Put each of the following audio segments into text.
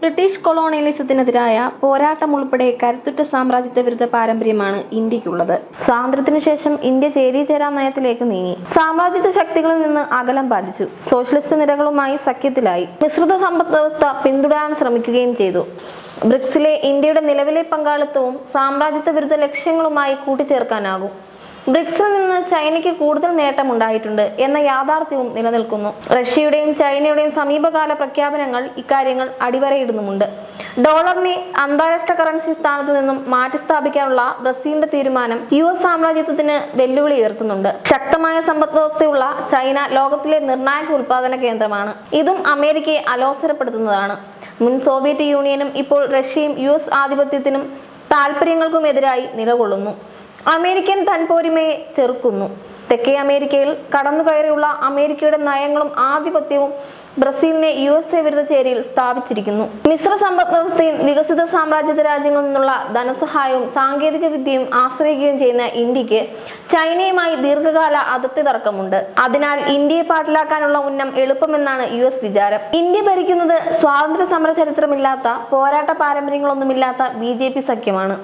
British കൊളോണിയലിസത്തിനെതിരായ പോരാട്ടം ഉൾപ്പെടെ കരുത്തുറ്റ സാമ്രാജ്യത്വ വിരുദ്ധ പാരമ്പര്യമാണ് ഇന്ത്യക്കുള്ളത്. സ്വാതന്ത്ര്യത്തിനു ശേഷം ഇന്ത്യ ചേരിചേരാ നയത്തിലേക്ക് നീങ്ങി. സാമ്രാജ്യത്വ ശക്തികളിൽ നിന്ന് അകലം പാലിച്ചു. സോഷ്യലിസ്റ്റ് നിരകളുമായി സഖ്യത്തിലായി. മിശ്രിത സമ്പദ് വ്യവസ്ഥ പിന്തുടരാൻ ശ്രമിക്കുകയും ചെയ്തു. ബ്രിക്സിലെ ഇന്ത്യയുടെ നിലവിലെ പങ്കാളിത്തവും സാമ്രാജ്യത്വ വിരുദ്ധ ലക്ഷ്യങ്ങളുമായി കൂട്ടിച്ചേർക്കാനാകും. ബ്രിക്സിൽ നിന്ന് ചൈനയ്ക്ക് കൂടുതൽ നേട്ടമുണ്ടായിട്ടുണ്ട് എന്ന യാഥാർത്ഥ്യവും നിലനിൽക്കുന്നു. റഷ്യയുടെയും ചൈനയുടെയും സമീപകാല പ്രഖ്യാപനങ്ങൾ ഇക്കാര്യങ്ങൾ അടിവരയിടുന്നുമുണ്ട്. ഡോളറിനെ അന്താരാഷ്ട്ര കറൻസി സ്ഥാനത്ത് നിന്നും മാറ്റിസ്ഥാപിക്കാനുള്ള ബ്രസീലിന്റെ തീരുമാനം US സാമ്രാജ്യത്വത്തിന് വെല്ലുവിളി ഉയർത്തുന്നുണ്ട്. ശക്തമായ സമ്പദ് വ്യവസ്ഥയുള്ള ചൈന ലോകത്തിലെ നിർണായക ഉൽപാദന കേന്ദ്രമാണ്. ഇതും അമേരിക്കയെ അലോസരപ്പെടുത്തുന്നതാണ്. മുൻ സോവിയറ്റ് യൂണിയനും ഇപ്പോൾ റഷ്യയും US ആധിപത്യത്തിനും താൽപര്യങ്ങൾക്കുമെതിരായി നിലകൊള്ളുന്നു. അമേരിക്കൻ തൻപോരിമയെ ചെറുക്കുന്നു. തെക്കേ അമേരിക്കയിൽ കടന്നുകയറിയുള്ള അമേരിക്കയുടെ നയങ്ങളും ആധിപത്യവും ബ്രസീലിനെ USA വിരുദ്ധ ചേരിയിൽ സ്ഥാപിച്ചിരിക്കുന്നു. മിശ്ര സമ്പദ് വ്യവസ്ഥയും വികസിത സാമ്രാജ്യത്വ രാജ്യങ്ങളിൽ നിന്നുള്ള ധനസഹായവും സാങ്കേതിക വിദ്യയും ആശ്രയിക്കുകയും ചെയ്യുന്ന ഇന്ത്യക്ക് ചൈനയുമായി ദീർഘകാല അതിർത്തി തർക്കമുണ്ട്. അതിനാൽ ഇന്ത്യയെ പാട്ടിലാക്കാനുള്ള ഉന്നം എളുപ്പമെന്നാണ് US വിചാരം. ഇന്ത്യ ഭരിക്കുന്നത് സ്വാതന്ത്ര്യ സമര ചരിത്രമില്ലാത്ത, പോരാട്ട പാരമ്പര്യങ്ങളൊന്നുമില്ലാത്ത BJP സഖ്യമാണ്.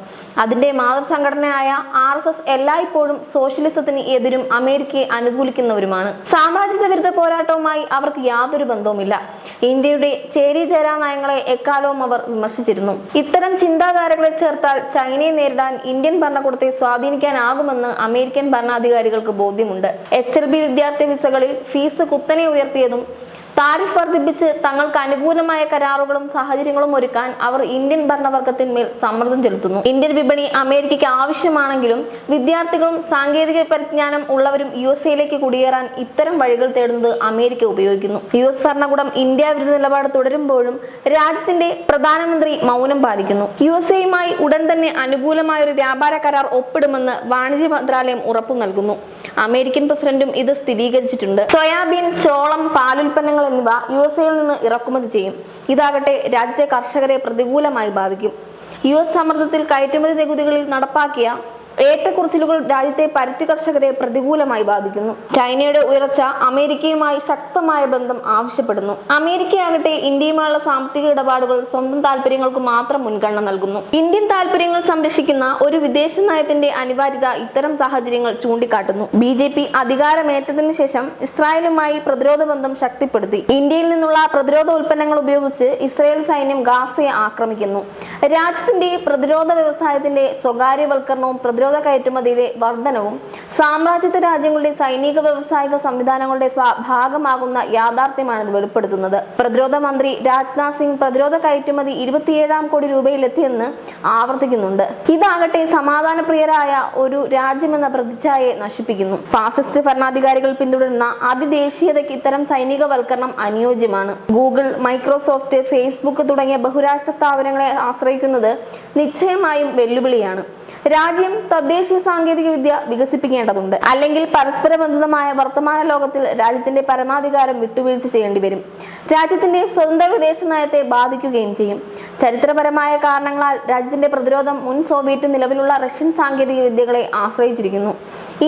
അതിന്റെ മാതൃസംഘടനയായ RSS എല്ലായ്പ്പോഴും സോഷ്യലിസത്തിന് എതിരും അമേരിക്കയെ അനുകൂലിക്കുന്നവരുമാണ്. സാമ്രാജ്യത്വ വിരുദ്ധ പോരാട്ടവുമായി അവർക്ക് യാതൊരു ബന്ധവുമില്ല. ഇന്ത്യയുടെ ചേരിചേരാ നയങ്ങളെ എക്കാലവും അവർ വിമർശിച്ചിരുന്നു. ഇത്തരം ചിന്താധാരകളെ ചേർത്താൽ ചൈനയെ നേരിടാൻ ഇന്ത്യൻ ഭരണകൂടത്തെ സ്വാധീനിക്കാനാകുമെന്ന് അമേരിക്കൻ ഭരണാധികാരികൾക്ക് ബോധ്യമുണ്ട്. HLB വിദ്യാർത്ഥി വിസകളിൽ ഫീസ് കുത്തനെ ഉയർത്തിയതും താരിഫ് വർദ്ധിപ്പിച്ച് തങ്ങൾക്ക് അനുകൂലമായ കരാറുകളും സാഹചര്യങ്ങളും ഒരുക്കാൻ അവർ ഇന്ത്യൻ ഭരണവർഗത്തിന്മേൽ സമ്മർദ്ദം ചെലുത്തുന്നു. ഇന്ത്യൻ വിപണി അമേരിക്കയ്ക്ക് ആവശ്യമാണെങ്കിലും വിദ്യാർത്ഥികളും സാങ്കേതിക പരിജ്ഞാനം ഉള്ളവരും USA കുടിയേറാൻ ഇത്തരം വഴികൾ തേടുന്നത് അമേരിക്ക ഉപയോഗിക്കുന്നു. US ഭരണകൂടം ഇന്ത്യ വിരുദ്ധ നിലപാട് തുടരുമ്പോഴും രാജ്യത്തിന്റെ പ്രധാനമന്ത്രി മൗനം പാലിക്കുന്നു. USA ഉടൻ തന്നെ അനുകൂലമായ ഒരു വ്യാപാര കരാർ ഒപ്പിടുമെന്ന് വാണിജ്യ മന്ത്രാലയം ഉറപ്പു നൽകുന്നു. അമേരിക്കൻ പ്രസിഡന്റും ഇത് സ്ഥിരീകരിച്ചിട്ടുണ്ട്. സോയാബീൻ, ചോളം, പാലുൽപ്പന്നങ്ങൾ എന്നിവ USA നിന്ന് ഇറക്കുമതി ചെയ്യും. ഇതാകട്ടെ രാജ്യത്തെ കർഷകരെ പ്രതികൂലമായി ബാധിക്കും. US സമ്മർദ്ദത്തിൽ കയറ്റുമതി നികുതികളിൽ നടപ്പാക്കിയ ഏറ്റക്കുറച്ചിലുകൾ രാജ്യത്തെ പരുത്തി കർഷകരെ പ്രതികൂലമായി ബാധിക്കുന്നു. ചൈനയുടെ ഉയർച്ച അമേരിക്കയുമായി ശക്തമായ ബന്ധം ആവശ്യപ്പെടുന്നു. അമേരിക്കയാകട്ടെ ഇന്ത്യയുമായുള്ള സാമ്പത്തിക ഇടപാടുകൾ സ്വന്തം താല്പര്യങ്ങൾക്ക് മാത്രം മുൻഗണന നൽകുന്നു. ഇന്ത്യൻ താല്പര്യങ്ങൾ സംരക്ഷിക്കുന്ന ഒരു വിദേശ നയത്തിന്റെ അനിവാര്യത ഇത്തരം സാഹചര്യങ്ങൾ ചൂണ്ടിക്കാട്ടുന്നു. BJP അധികാരമേറ്റതിനു ശേഷം ഇസ്രായേലുമായി പ്രതിരോധ ബന്ധം ശക്തിപ്പെടുത്തി. ഇന്ത്യയിൽ നിന്നുള്ള പ്രതിരോധ ഉൽപ്പന്നങ്ങൾ ഉപയോഗിച്ച് ഇസ്രായേൽ സൈന്യം ഗാസയെ ആക്രമിക്കുന്നു. രാജ്യത്തിന്റെ പ്രതിരോധ വ്യവസായത്തിന്റെ സ്വകാര്യവൽക്കരണവും പ്രതിരോധ കയറ്റുമതിയിലെ വർധനവും സാമ്രാജ്യത്വ രാജ്യങ്ങളുടെ സൈനിക വ്യവസായിക സംവിധാനങ്ങളുടെ ഭാഗമാകുന്ന യാഥാർത്ഥ്യമാണ് ഇത് വെളിപ്പെടുത്തുന്നത്. പ്രതിരോധ മന്ത്രി രാജ്നാഥ് സിംഗ് പ്രതിരോധ കയറ്റുമതി 27 കോടി രൂപയിലെത്തിയെന്ന് ആവർത്തിക്കുന്നുണ്ട്. ഇതാകട്ടെ സമാധാനപ്രിയരായ ഒരു രാജ്യമെന്ന പ്രതിച്ഛായയെ നശിപ്പിക്കുന്നു. ഫാസിസ്റ്റ് ഭരണാധികാരികൾ പിന്തുടരുന്ന അതിദേശീയതയ്ക്ക് ഇത്തരം സൈനികവൽക്കരണം അനുയോജ്യമാണ്. ഗൂഗിൾ, മൈക്രോസോഫ്റ്റ്, ഫേസ്ബുക്ക് തുടങ്ങിയ ബഹുരാഷ്ട്ര സ്ഥാപനങ്ങളെ ആശ്രയിക്കുന്നത് നിശ്ചയമായും വെല്ലുവിളിയാണ്. രാജ്യം തദ്ദേശീയ സാങ്കേതിക വിദ്യ വികസിപ്പിക്കേണ്ടതുണ്ട്. അല്ലെങ്കിൽ പരസ്പര ബന്ധിതമായ വർത്തമാന ലോകത്തിൽ രാജ്യത്തിന്റെ പരമാധികാരം വിട്ടുവീഴ്ച ചെയ്യേണ്ടി വരും. രാജ്യത്തിന്റെ സ്വന്തം വിദേശ നയത്തെ ബാധിക്കുകയും ചെയ്യും. ചരിത്രപരമായ കാരണങ്ങളാൽ രാജ്യത്തിന്റെ പ്രതിരോധം മുൻ സോവിയറ്റ് നിലവിലുള്ള റഷ്യൻ സാങ്കേതിക വിദ്യകളെ ആശ്രയിച്ചിരിക്കുന്നു.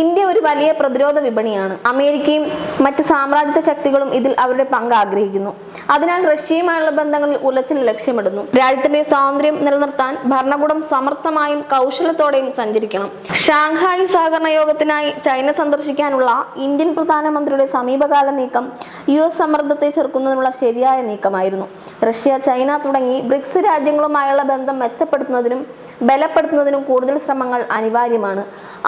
ഇന്ത്യ ഒരു വലിയ പ്രതിരോധ വിപണിയാണ്. അമേരിക്കയും മറ്റ് സാമ്രാജ്യത്വ ശക്തികളും ഇതിൽ അവരുടെ പങ്ക് ആഗ്രഹിക്കുന്നു. അതിനാൽ റഷ്യയുമായുള്ള ബന്ധങ്ങളിൽ ഉലച്ചിൽ ലക്ഷ്യമിടുന്നു. രാജ്യത്തിന്റെ സ്വാതന്ത്ര്യം നിലനിർത്താൻ ഭരണകൂടം സമർത്ഥമായും കൗശലത്തോടെയും സഞ്ചരിക്കണം. ഷാങ്ഹായ് സഹകരണ യോഗത്തിനായി ചൈന സന്ദർശിക്കാനുള്ള ഇന്ത്യൻ പ്രധാനമന്ത്രിയുടെ സമീപകാല നീക്കം US സമ്മർദ്ദത്തെ ചെറുക്കുന്നതിനുള്ള ശരിയായ നീക്കമായിരുന്നു. റഷ്യ, ചൈന തുടങ്ങി ബ്രിക്സ് രാജ്യങ്ങളുമായുള്ള ബന്ധം മെച്ചപ്പെടുത്തുന്നതിനും ബലപ്പെടുത്തുന്നതിനും കൂടുതൽ ശ്രമങ്ങൾ അനിവാര്യമാണ്.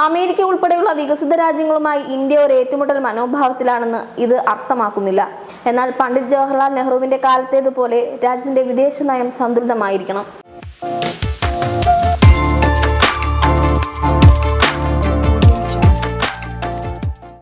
അമേരിക്ക ഉൾപ്പെടെയുള്ള വികസിത രാജ്യങ്ങളുമായി ഇന്ത്യ ഒരു ഏറ്റുമുട്ടൽ മനോഭാവത്തിലാണെന്ന് ഇത് അർത്ഥമാക്കുന്നില്ല. എന്നാൽ പണ്ഡിറ്റ് ജവഹർലാൽ നെഹ്റുവിന്റെ കാലത്തേതുപോലെ രാജ്യത്തിന്റെ വിദേശ നയം സന്തുലിതമായിരിക്കണം.